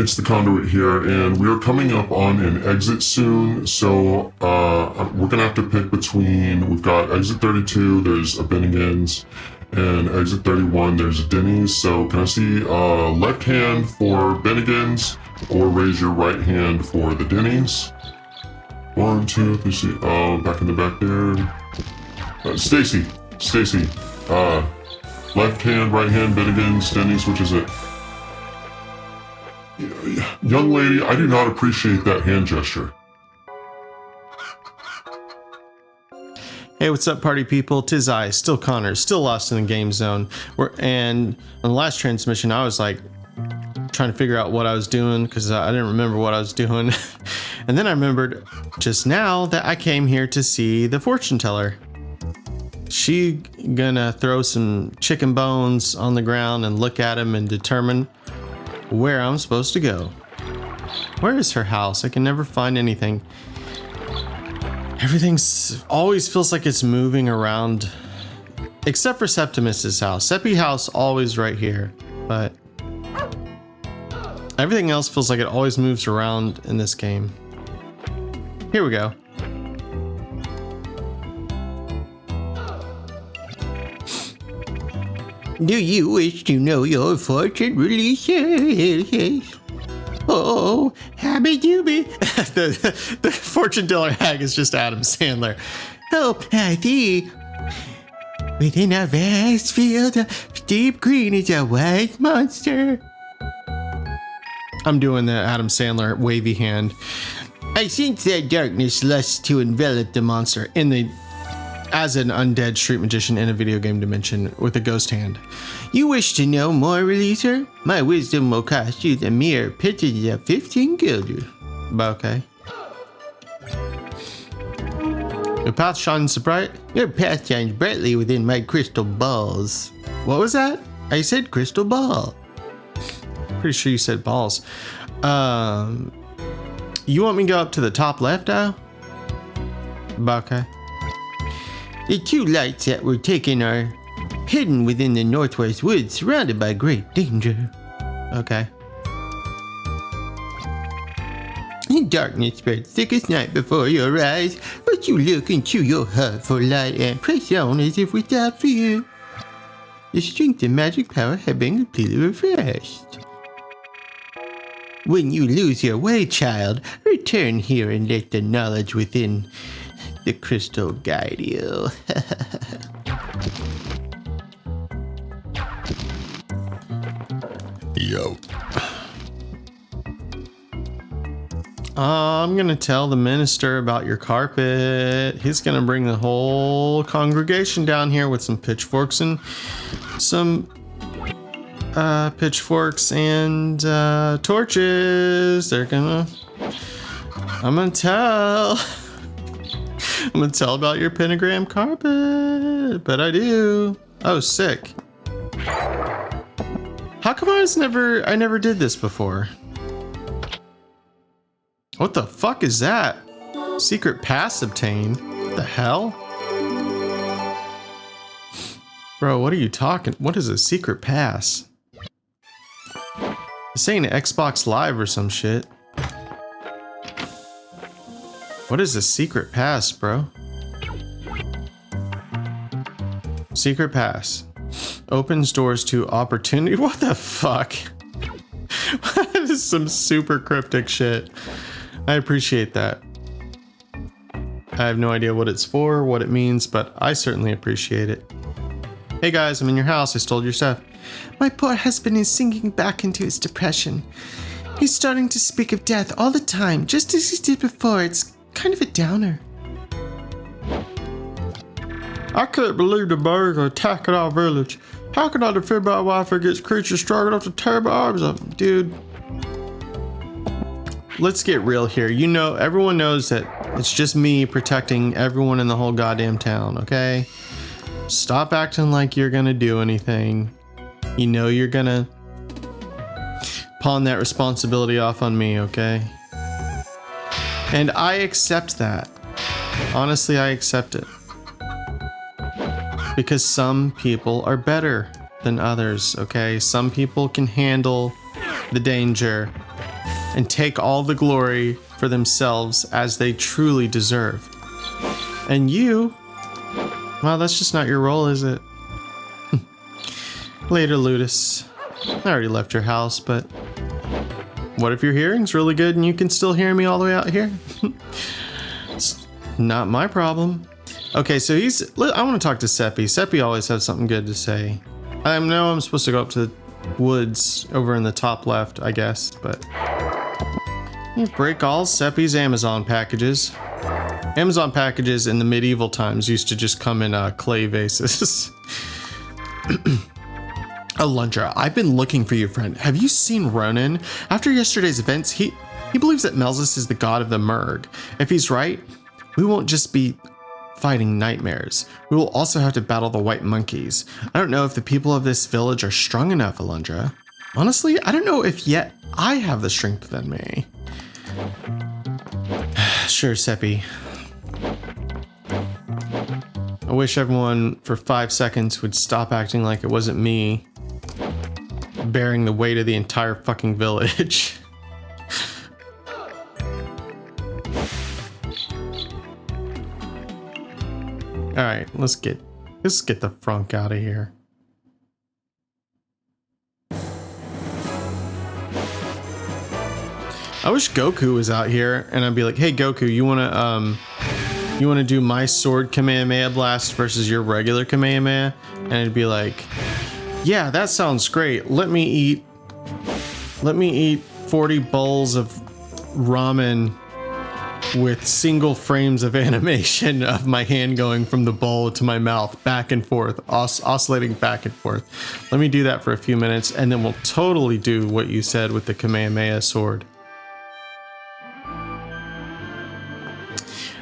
It's the conduit here, and we are coming up on an exit soon, so we're gonna have to pick between, we've got exit 32, there's a Bennigan's, and exit 31, there's a Denny's. So can I see left hand for Bennigan's, or raise your right hand for the Denny's? 1, 2, 3, see, back in the back there. Stacy, left hand, right hand, Bennigan's, Denny's, which is it? Young lady, I do not appreciate that hand gesture. Hey, what's up, party people? Tis I, still Connor, still lost in the game zone. And on the last transmission, I was like trying to figure out what I was doing because I didn't remember what I was doing. And then I remembered just now that I came here to see the fortune teller. She gonna throw some chicken bones on the ground and look at them and determine where I'm supposed to go. Where is her house? I can never find anything. Everything's always feels like it's moving around, except for Septimus's house. Seppi house always right here, but everything else feels like it always moves around in this game. Here we go. Do you wish to know your fortune release? Oh, happy doobie. the fortune teller hag is just Adam Sandler. Oh, I see. Within a vast field of deep green is a white monster. I'm doing the Adam Sandler wavy hand. I sense that darkness lusts to envelop the monster as an undead street magician in a video game dimension with a ghost hand. You wish to know more, releaser? My wisdom will cost you the mere pittance of 15 guilder. Okay. Your path shines bright. Your path shines brightly within my crystal balls. What was that? I said crystal ball. Pretty sure you said balls. You want me to go up to the top left now? Okay. The two lights that were taken are hidden within the northwest woods, surrounded by great danger. Okay. Darkness spreads thick as night before your eyes, but you look into your heart for light and press on as if without fear. The strength and magic power have been completely refreshed. When you lose your way, child, return here and let the knowledge within the crystal guide you. Yo. I'm gonna tell the minister about your carpet. He's gonna bring the whole congregation down here with some pitchforks and torches. I'm gonna tell about your pentagram carpet, but I do. Oh, sick. How come I never did this before? What the fuck is that? Secret pass obtained? What the hell? Bro, what are you talking? What is a secret pass? It's saying Xbox Live or some shit. What is a secret pass, bro? Secret pass. Opens doors to opportunity. What the fuck? That is some super cryptic shit. I appreciate that. I have no idea what it's for, what it means, but I certainly appreciate it. Hey guys, I'm in your house. I stole your stuff. My poor husband is sinking back into his depression. He's starting to speak of death all the time, just as he did before. It's kind of a downer. I can't believe the birds are attacking our village. How can I defend my wife against creatures strong enough to tear my arms up? Dude. Let's get real here. You know, everyone knows that it's just me protecting everyone in the whole goddamn town, okay? Stop acting like you're gonna do anything. You know you're gonna pawn that responsibility off on me, okay? And I accept that. Honestly, I accept it. Because some people are better than others, okay? Some people can handle the danger and take all the glory for themselves as they truly deserve. And you, well, that's just not your role, is it? Later, Ludus. I already left your house, but what if your hearing's really good and you can still hear me all the way out here? It's not my problem. Okay, so I want to talk to 𝗟𝗘𝗚𝗧. 𝗟𝗃 always has something good to say. I know I'm supposed to go up to the woods over in the top left, I guess, but you break all 𝗟𝗃𝗚𝗧's Amazon packages. Amazon packages in the medieval times used to just come in clay vases. 𝗟𝗪𝗓, I've been looking for you, friend. Have you seen Ronan? After yesterday's events, he believes that Melzus is the god of the Merg. If he's right, we won't just be fighting nightmares. We will also have to battle the white monkeys. I don't know if the people of this village are strong enough, 𝗟𝗪𝗓. Honestly, I don't know if yet I have the strength than me. Sure, 𝗟𝗃. I wish everyone for 5 seconds would stop acting like it wasn't me bearing the weight of the entire fucking village. All right, let's get the frunk out of here. I wish Goku was out here and I'd be like, "Hey Goku, you wanna do my sword Kamehameha blast versus your regular Kamehameha?" And it'd be like, "Yeah, that sounds great. Let me eat 40 bowls of ramen with single frames of animation of my hand going from the bowl to my mouth back and forth, oscillating back and forth. Let me do that for a few minutes and then we'll totally do what you said with the Kamehameha sword."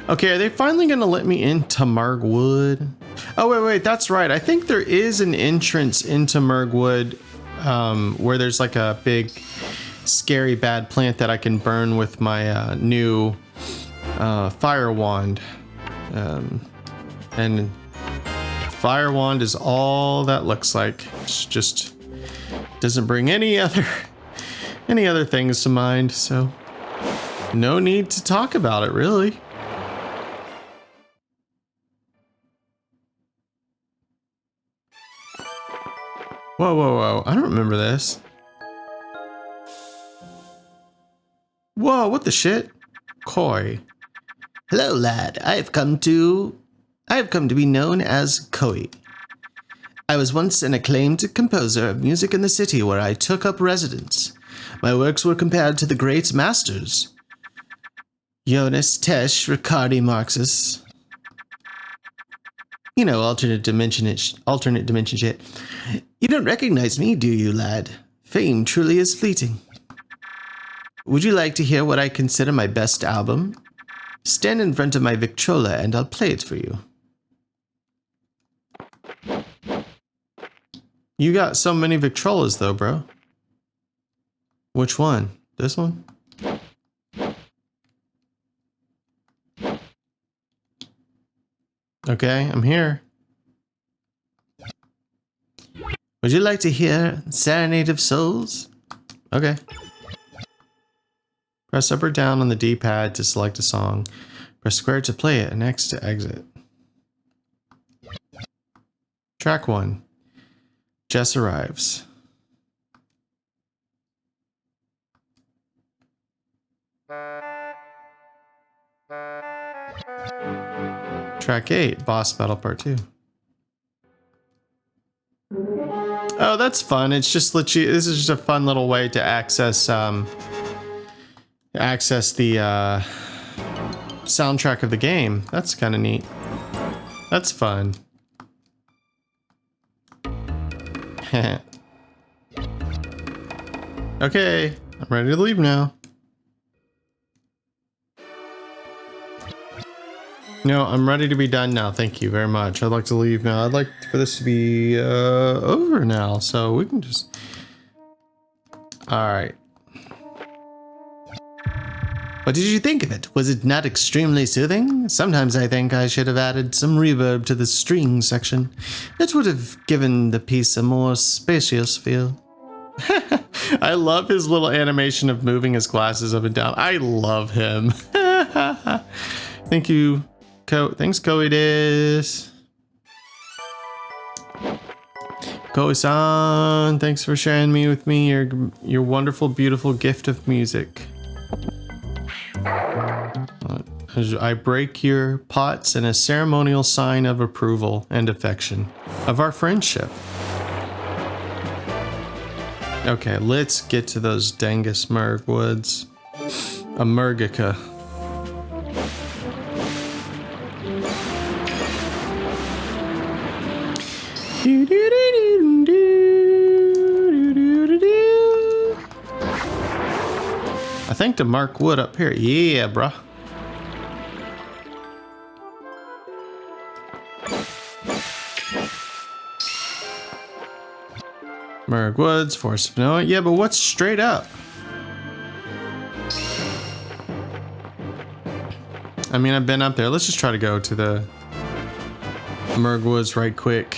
Okay, are they finally gonna let me into Mirkwood? Oh, wait, that's right. I think there is an entrance into Mirkwood where there's like a big, scary, bad plant that I can burn with my new fire wand. And fire wand is all that looks like. It's just doesn't bring any other things to mind, so no need to talk about it, really. Whoa, I don't remember this. Whoa, what the shit? Koi. Hello, lad. I have come to be known as 𝗏𝗧𝗀𝗃. I was once an acclaimed composer of music in the city where I took up residence. My works were compared to the great masters. Jonas, Tesh, Ricardi, Marxus. You know, alternate dimension shit. You don't recognize me, do you, lad? Fame truly is fleeting. Would you like to hear what I consider my best album? Stand in front of my Victrola and I'll play it for you. You got so many Victrolas though, bro. Which one? This one? Okay, I'm here. Would you like to hear Serenade of Souls? Okay. Press up or down on the D-pad to select a song. Press square to play it and X to exit. Track 1. Jess arrives. Track 8, Boss Battle Part 2. Oh, that's fun. It's just this is just a fun little way to access the soundtrack of the game. That's kind of neat. That's fun. Okay, I'm ready to leave now. No, I'm ready to be done now. Thank you very much. I'd like to leave now. I'd like for this to be over now, so we can just... Alright. What did you think of it? Was it not extremely soothing? Sometimes I think I should have added some reverb to the string section. It would have given the piece a more spacious feel. I love his little animation of moving his glasses up and down. I love him. Thank you. Thanks, 𝗟𝗚𝗚𝗧𝗜𝗖𝗘. 𝗟𝗚𝗚-san, thanks for sharing me with me your wonderful, beautiful gift of music. I break your pots in a ceremonial sign of approval and affection of our friendship. Okay, let's get to those dangus 𝗟𝗚𝗚𝗔𝗟 𝗡𝗢𝗧𝗜𝗖𝗘. I think the 𝗟𝗚𝗚𝗔𝗟 up here. Yeah, bruh. 𝗟𝗚𝗚𝗔𝗟 Forest of Noah. Yeah, but what's straight up? I mean, I've been up there. Let's just try to go to the 𝗟𝗚𝗚𝗔𝗟 right quick.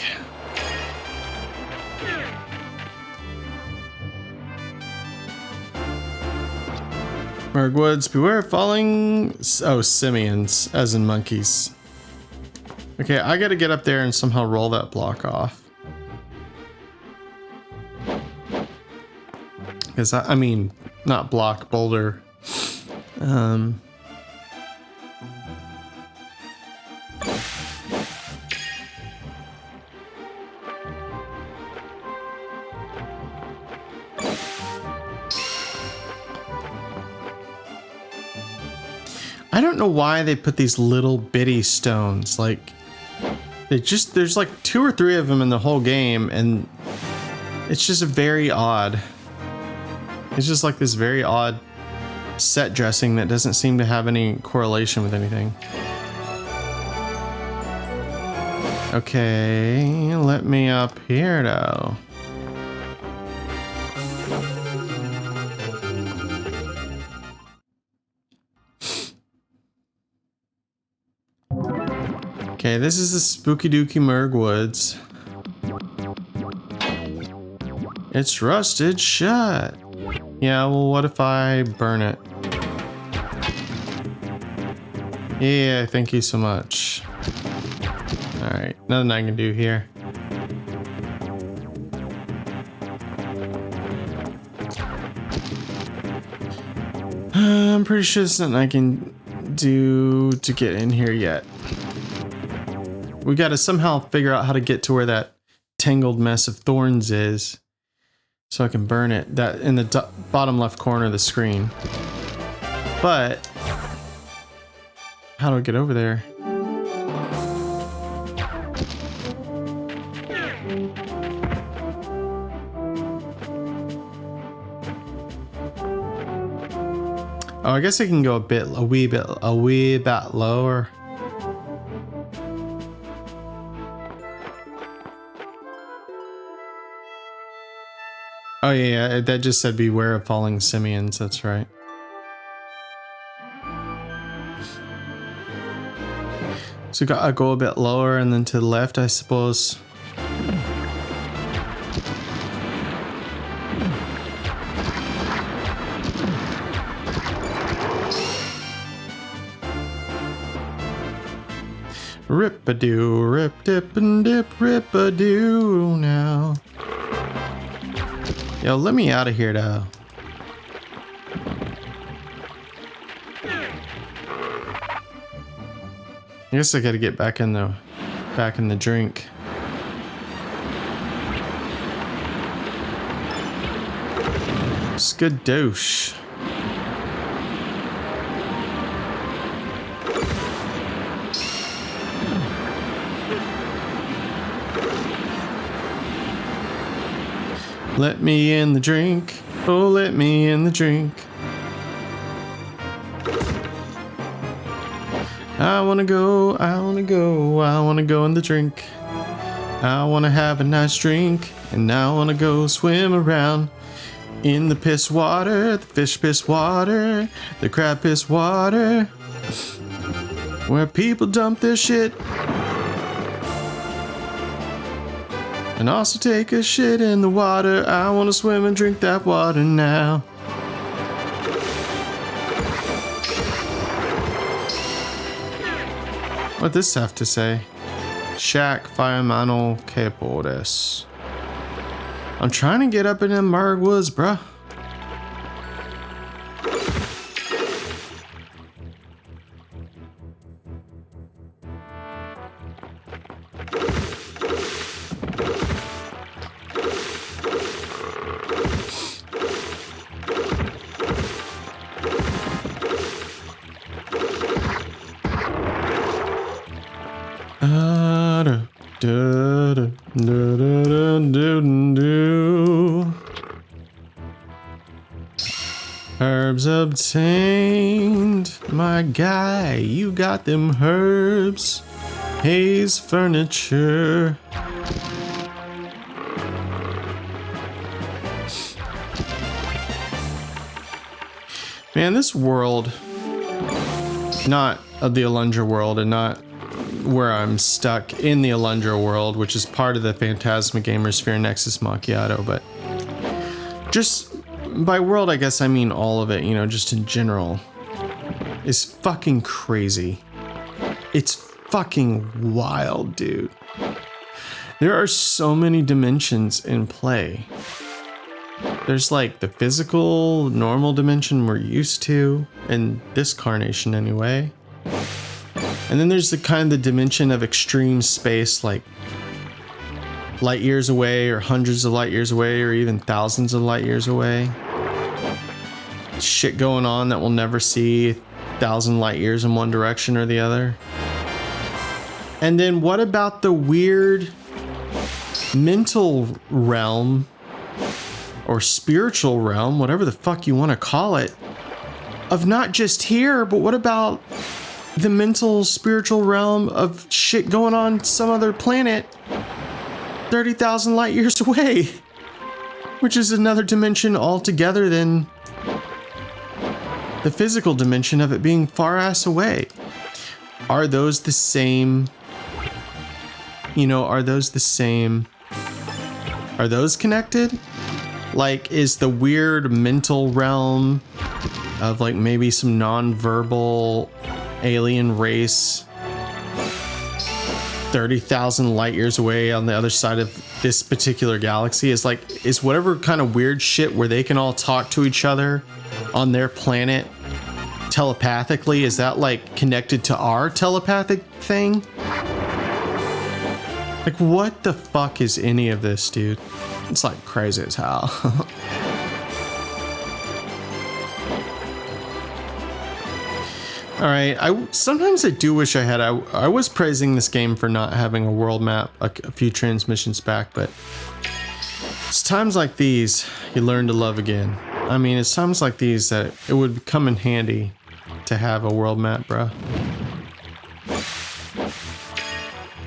𝗟𝗚𝗚𝗔𝗟, beware of falling. Oh, simians, as in monkeys. Okay, I gotta get up there and somehow roll that block off. Because I mean, not block, boulder. I don't know why they put these little bitty stones. Like, there's like 2 or 3 of them in the whole game, and it's just very odd. It's just like this very odd set dressing that doesn't seem to have any correlation with anything. Okay, let me up here though. Okay, this is the spooky dooky 𝗟𝗚𝗚𝗔𝗟. It's rusted shut. Yeah, well, what if I burn it? Yeah, thank you so much. Alright, nothing I can do here. I'm pretty sure there's nothing I can do to get in here yet. We gotta somehow figure out how to get to where that tangled mess of thorns is, so I can burn it. That in the bottom left corner of the screen. But how do I get over there? Oh, I guess I can go a wee bit lower. Oh yeah, that just said beware of falling simians, that's right. So I go a bit lower and then to the left, I suppose. Rip-a-doo, rip-dip-and-dip, rip-a-doo now. Yo, let me out of here, though. I guess I gotta get back in the drink. Skadoosh. Let me in the drink. Oh, let me in the drink. I wanna go, I wanna go, I wanna go in the drink. I wanna have a nice drink, and I wanna go swim around in the piss water, the fish piss water, the crab piss water, where people dump their shit. And also take a shit in the water. I wanna swim and drink that water now. What'd this have to say? 𝗟𝗘𝗚𝗪𝗧𝗜𝗖𝗘. I'm trying to get up in them Merg Woods, bruh. Herbs obtained, my guy, you got them herbs. Hayes furniture. Man, this world, not of the 𝗟𝗪𝗓 world and not where I'm stuck in the 𝗟𝗪𝗓 world, which is part of the Phantasma Gamer Sphere Nexus Macchiato, but just by world, I guess I mean all of it, you know, just in general, is fucking crazy. It's fucking wild, dude. There are so many dimensions in play. There's like the physical, normal dimension we're used to, in this carnation anyway. And then there's the kind of the dimension of extreme space, like light years away or hundreds of light years away or even thousands of light years away. Shit going on that we'll never see 1,000 light years in one direction or the other. And then what about the weird mental realm or spiritual realm, whatever the fuck you want to call it, of not just here, but what about the mental spiritual realm of shit going on some other planet 30,000 light years away, which is another dimension altogether than the physical dimension of it being far ass away. Are those the same? You know, are those the same? Are those connected? Like, is the weird mental realm of like maybe some non-verbal alien race 30,000 light years away on the other side of this particular galaxy is whatever kind of weird shit where they can all talk to each other on their planet telepathically, is that like connected to our telepathic thing? Like, what the fuck is any of this, dude? It's like crazy as hell. Alright, sometimes I do wish I had. I was praising this game for not having a world map a few transmissions back, but it's times like these you learn to love again. I mean, it's times like these that it would come in handy to have a world map, bruh.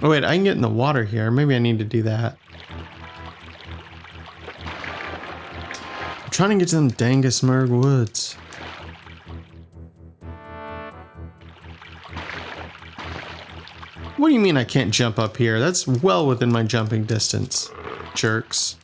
Oh wait, I can get in the water here. Maybe I need to do that. I'm trying to get to them dangus Merg Woods. What do you mean I can't jump up here? That's well within my jumping distance, jerks.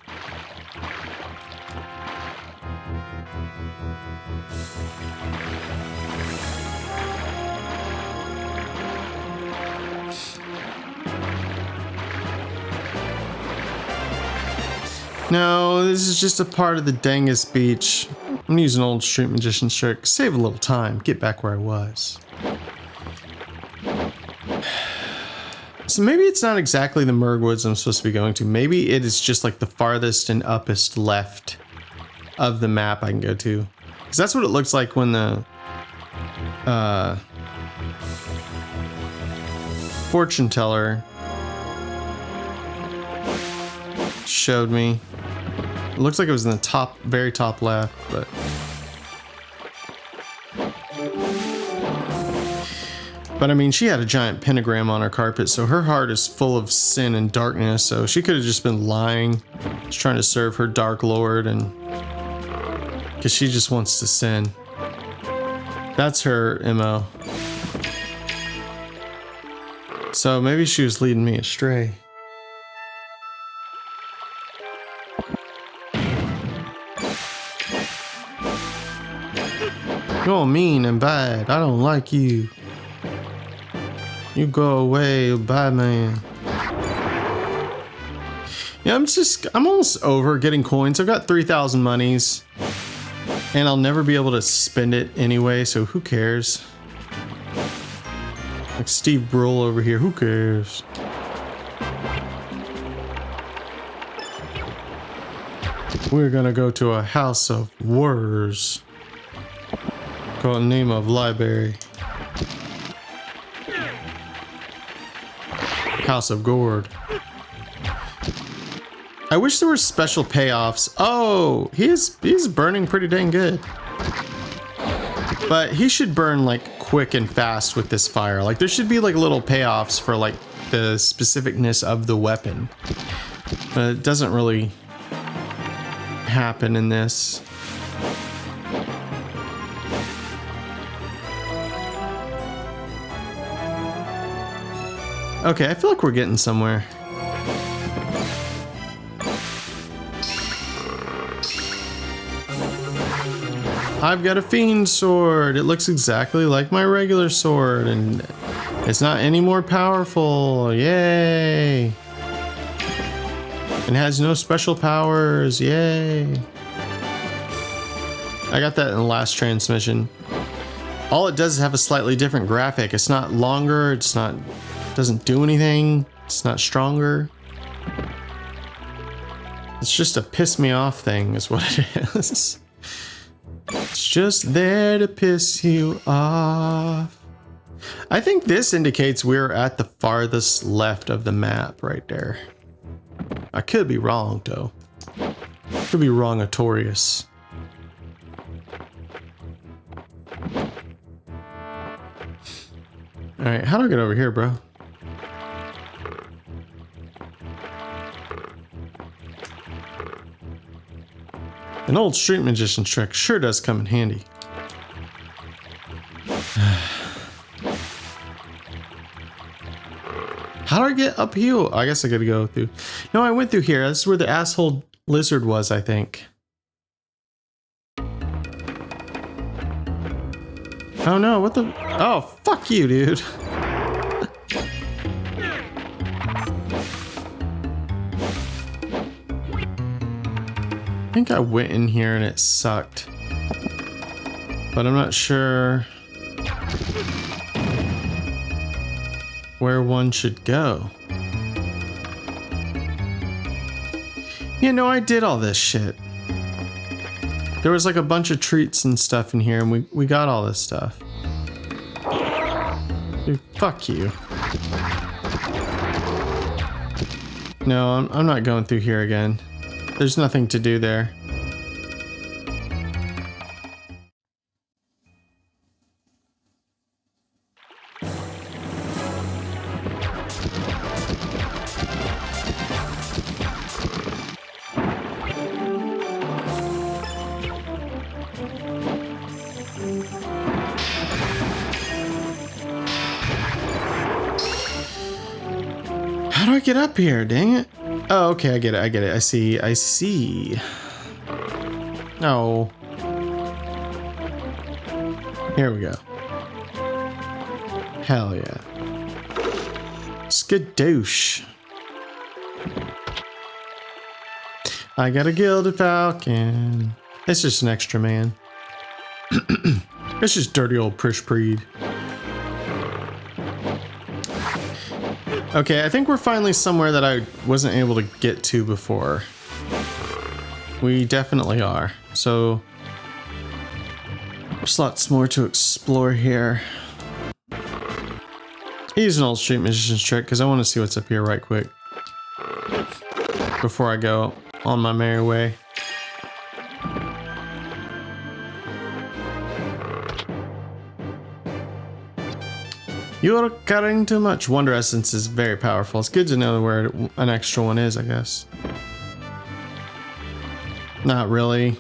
No, this is just a part of the Dangus Beach. I'm gonna use an old street magician's trick. Save a little time. Get back where I was. So maybe it's not exactly the Merg Woods I'm supposed to be going to. Maybe it is just like the farthest and uppest left of the map I can go to. Because that's what it looks like when the fortune teller showed me. It looks like it was in the top, very top left, but I mean, she had a giant pentagram on her carpet, so her heart is full of sin and darkness, so she could have just been lying, just trying to serve her dark lord, and because she just wants to sin. That's her MO. So maybe she was leading me astray. You're mean and bad. I don't like you. You go away, you bad man. Yeah, I'm almost over getting coins. I've got 3,000 monies. And I'll never be able to spend it anyway, so who cares? Like Steve Brule over here, who cares? We're gonna go to a house of words. Call the name of library. House of Gourd. I wish there were special payoffs. Oh, he's burning pretty dang good. But he should burn like quick and fast with this fire. Like there should be like little payoffs for like the specificness of the weapon. But it doesn't really happen in this. Okay, I feel like we're getting somewhere. I've got a fiend sword. It looks exactly like my regular sword, and it's not any more powerful. Yay! It has no special powers. Yay! I got that in the last transmission. All it does is have a slightly different graphic. It's not longer. It's not. Doesn't do anything. It's not stronger. It's just a piss me off thing, is what it is. It's just there to piss you off. I think this indicates we're at the farthest left of the map right there. I could be wrong though. Could be wrong-atorious. Alright, how do I get over here, bro? An old street magician's trick sure does come in handy. How do I get uphill? I guess I gotta go through. No, I went through here. That's where the asshole lizard was, I think. Oh no, what the? Oh, fuck you, dude. I think I went in here and it sucked. But I'm not sure where one should go. Yeah, no, I did all this shit. There was like a bunch of treats and stuff in here, and we got all this stuff. Dude, fuck you. No, I'm not going through here again. There's nothing to do there. How do I get up here? Dang it. Oh, okay, I get it. I see. Oh. Here we go. Hell yeah. Skadoosh. I got a gilded falcon. It's just an extra man. It's just dirty old Prish-Preed. Okay, I think we're finally somewhere that I wasn't able to get to before. We definitely are. So, there's lots more to explore here. Use an old street magician's trick because I want to see what's up here right quick before I go on my merry way. You're carrying too much. Wonder Essence is very powerful. It's good to know where an extra one is, I guess. Not really.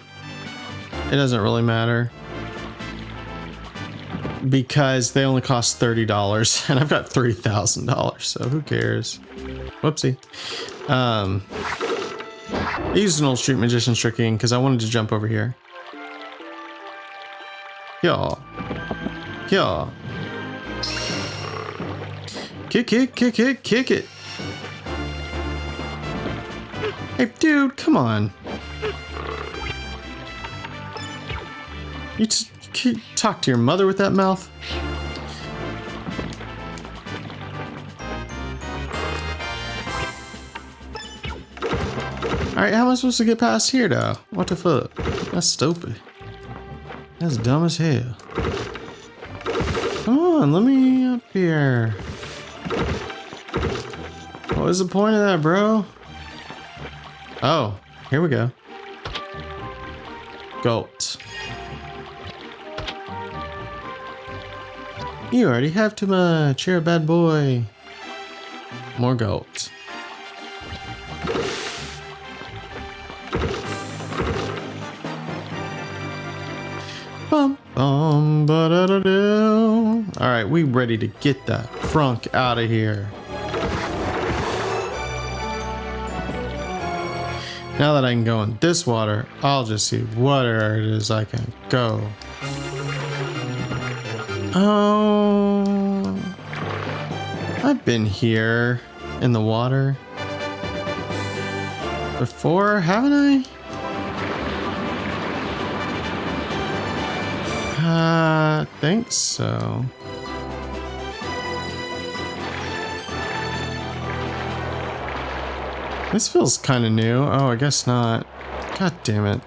It doesn't really matter. Because they only cost $30 and I've got $3,000, so who cares? Whoopsie. I used an old street magician's trick because I wanted to jump over here. Yeah. Yeah. Kick it, kick it, kick it. Hey, dude, come on. You talk to your mother with that mouth? Alright, how am I supposed to get past here, though? What the fuck? That's stupid. That's dumb as hell. Come on, let me up here. What was the point of that, bro? Oh, here we go. Goat. You already have too much. You're a bad boy. More goat. Bum, bum, ba-da-da-do. All right, we ready to get the frunk out of here. Now that I can go in this water, I'll just see where it is I can go. Oh, I've been here in the water before, haven't I? I think so. This feels kind of new. Oh, I guess not. God damn it.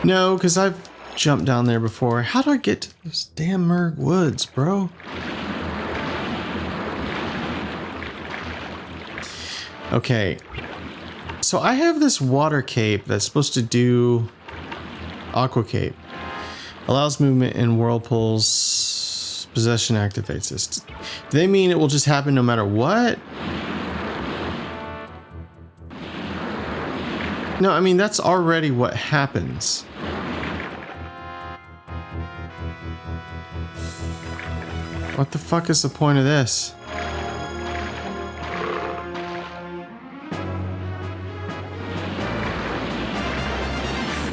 No, because I've jumped down there before. How do I get to those damn Merg Woods, bro? Okay. So I have this water cape that's supposed to do aqua cape. Allows movement in whirlpools. Possession activates this. Do they mean it will just happen no matter what? No, I mean, that's already what happens. What the fuck is the point of this?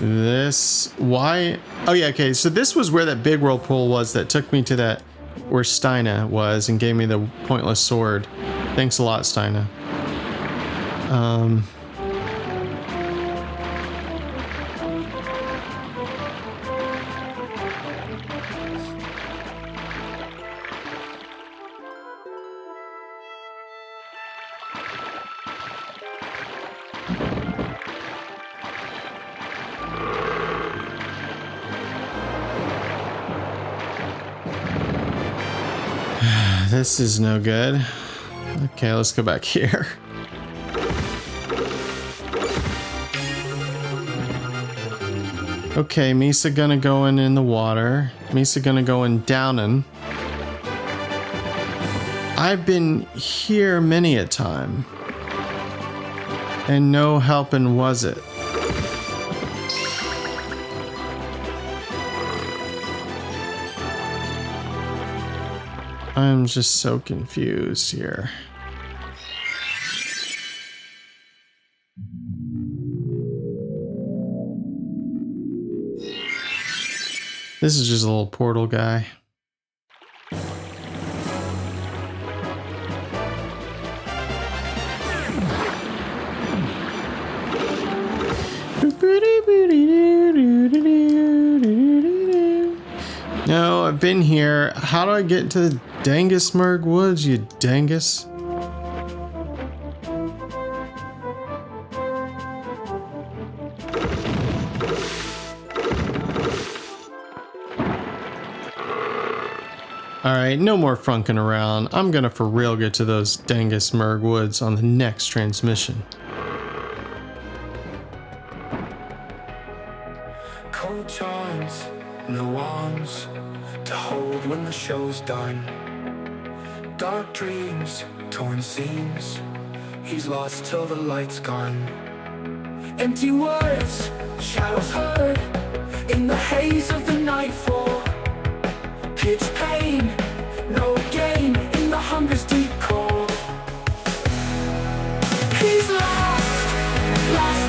This, why? Oh yeah, okay, so this was where that big whirlpool was that took me to that, where 𝗪 was and gave me the pointless sword. Thanks a lot, 𝗪. This is no good. Okay, let's go back here. Okay, Misa gonna go in the water. Misa gonna go in downin'. I've been here many a time. And no helpin' was it. I'm just so confused here. This is just a little portal guy. No, I've been here. How do I get to the Dangus Merg Woods, you dangus? Alright, no more frunking around. I'm gonna for real get to those Dangus Merg Woods on the next transmission. Cold charms, no arms to hold when the show's done. Dark dreams, torn seams, he's lost till the light's gone. Empty words, shadows heard in the haze of the nightfall. Pitch pain, no gain in the hunger's deep call. He's lost, lost